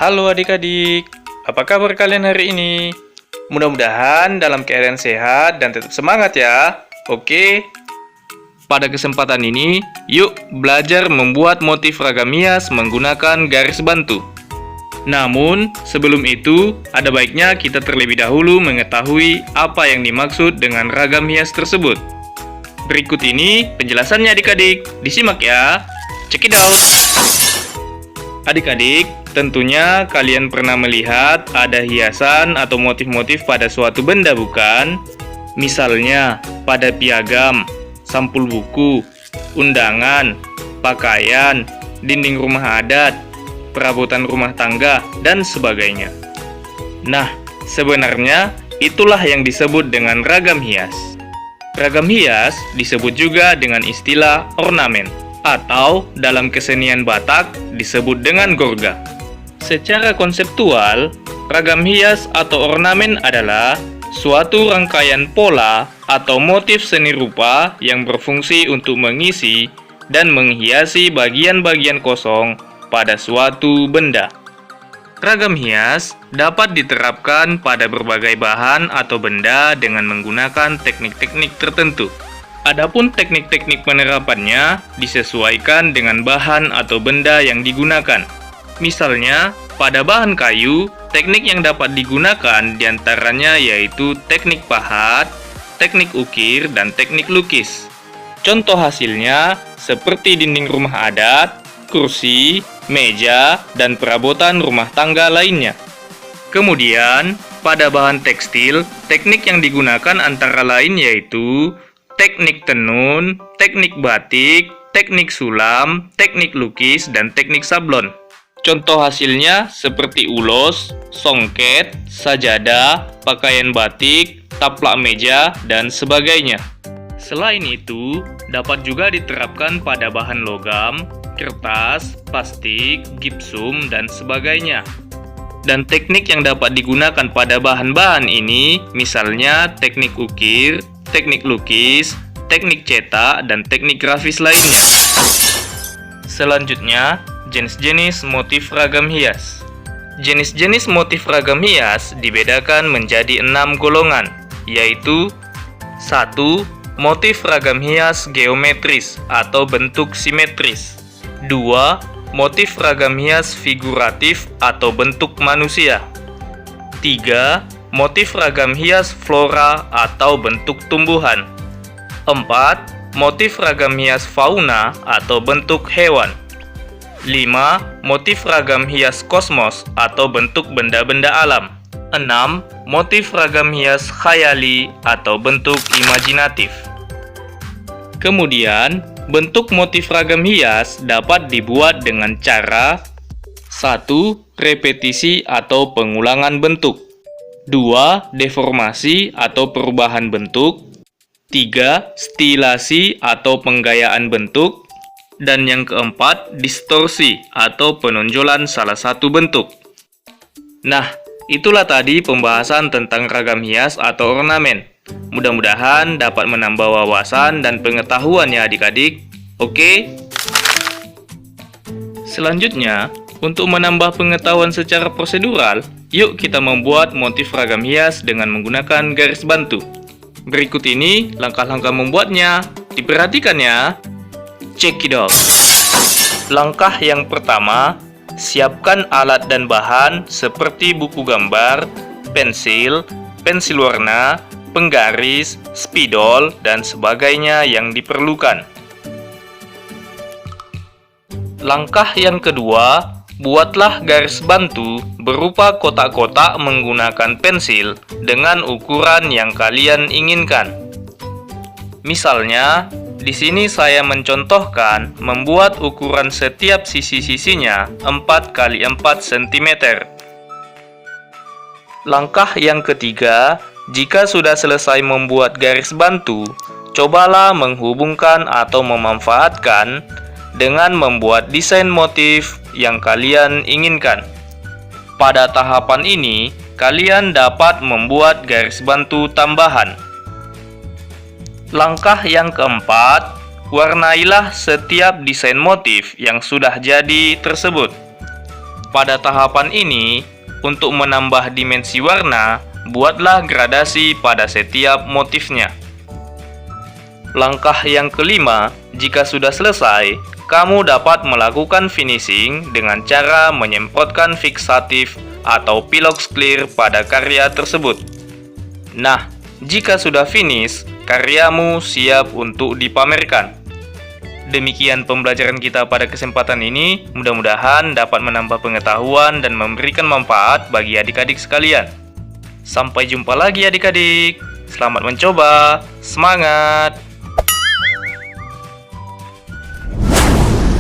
Halo adik-adik, apa kabar kalian hari ini? Mudah-mudahan dalam keadaan sehat dan tetap semangat ya. Oke, pada kesempatan ini, yuk belajar membuat motif ragam hias menggunakan garis bantu. Namun, sebelum itu, ada baiknya kita terlebih dahulu mengetahui apa yang dimaksud dengan ragam hias tersebut. Berikut ini penjelasannya adik-adik, disimak ya. Check it out! Adik-adik, tentunya kalian pernah melihat ada hiasan atau motif-motif pada suatu benda, bukan? Misalnya, pada piagam, sampul buku, undangan, pakaian, dinding rumah adat, perabotan rumah tangga, dan sebagainya. Nah, sebenarnya itulah yang disebut dengan ragam hias. Ragam hias disebut juga dengan istilah ornamen, atau dalam kesenian Batak disebut dengan gorga. Secara konseptual, ragam hias atau ornamen adalah suatu rangkaian pola atau motif seni rupa yang berfungsi untuk mengisi dan menghiasi bagian-bagian kosong pada suatu benda. Ragam hias dapat diterapkan pada berbagai bahan atau benda dengan menggunakan teknik-teknik tertentu. Adapun teknik-teknik penerapannya disesuaikan dengan bahan atau benda yang digunakan. Misalnya, pada bahan kayu, teknik yang dapat digunakan diantaranya yaitu teknik pahat, teknik ukir, dan teknik lukis. Contoh hasilnya seperti dinding rumah adat, kursi, meja, dan perabotan rumah tangga lainnya. Kemudian, pada bahan tekstil, teknik yang digunakan antara lain yaitu teknik tenun, teknik batik, teknik sulam, teknik lukis, dan teknik sablon. Contoh hasilnya seperti ulos, songket, sajadah, pakaian batik, taplak meja, dan sebagainya. Selain itu, dapat juga diterapkan pada bahan logam, kertas, plastik, gipsum, dan sebagainya. Dan teknik yang dapat digunakan pada bahan-bahan ini, misalnya teknik ukir, teknik lukis, teknik cetak, dan teknik grafis lainnya. Selanjutnya, jenis-jenis motif ragam hias. Jenis-jenis motif ragam hias dibedakan menjadi 6 golongan, yaitu 1. Motif ragam hias geometris atau bentuk simetris. 2. Motif ragam hias figuratif atau bentuk manusia. 3. Motif ragam hias flora atau bentuk tumbuhan. 4. Motif ragam hias fauna atau bentuk hewan. 5. Motif ragam hias kosmos atau bentuk benda-benda alam. 6. Motif ragam hias khayali atau bentuk imajinatif. Kemudian, bentuk motif ragam hias dapat dibuat dengan cara 1. Repetisi atau pengulangan bentuk. 2. Deformasi atau perubahan bentuk. 3. Stilasi atau penggayaan bentuk. Dan yang keempat, distorsi atau penonjolan salah satu bentuk. Nah, itulah tadi pembahasan tentang ragam hias atau ornamen. Mudah-mudahan dapat menambah wawasan dan pengetahuan ya adik-adik. Oke? Selanjutnya, untuk menambah pengetahuan secara prosedural, yuk kita membuat motif ragam hias dengan menggunakan garis bantu. Berikut ini langkah-langkah membuatnya. Diperhatikan ya. Check it out. Langkah yang pertama, siapkan alat dan bahan seperti buku gambar, pensil, pensil warna, penggaris, spidol, dan sebagainya yang diperlukan. Langkah yang kedua, buatlah garis bantu berupa kotak-kotak menggunakan pensil dengan ukuran yang kalian inginkan. Misalnya, di sini saya mencontohkan membuat ukuran setiap sisi-sisinya 4 x 4 cm. Langkah yang ketiga, jika sudah selesai membuat garis bantu, cobalah menghubungkan atau memanfaatkan dengan membuat desain motif yang kalian inginkan. Pada tahapan ini, kalian dapat membuat garis bantu tambahan. Langkah yang keempat, warnailah setiap desain motif yang sudah jadi tersebut. Pada tahapan ini, untuk menambah dimensi warna, buatlah gradasi pada setiap motifnya. Langkah yang kelima, jika sudah selesai, kamu dapat melakukan finishing dengan cara menyemprotkan fixatif atau pilox clear pada karya tersebut. Nah, jika sudah finish, karyamu siap untuk dipamerkan. Demikian pembelajaran kita pada kesempatan ini, mudah-mudahan dapat menambah pengetahuan dan memberikan manfaat bagi adik-adik sekalian. Sampai jumpa lagi adik-adik, selamat mencoba, semangat!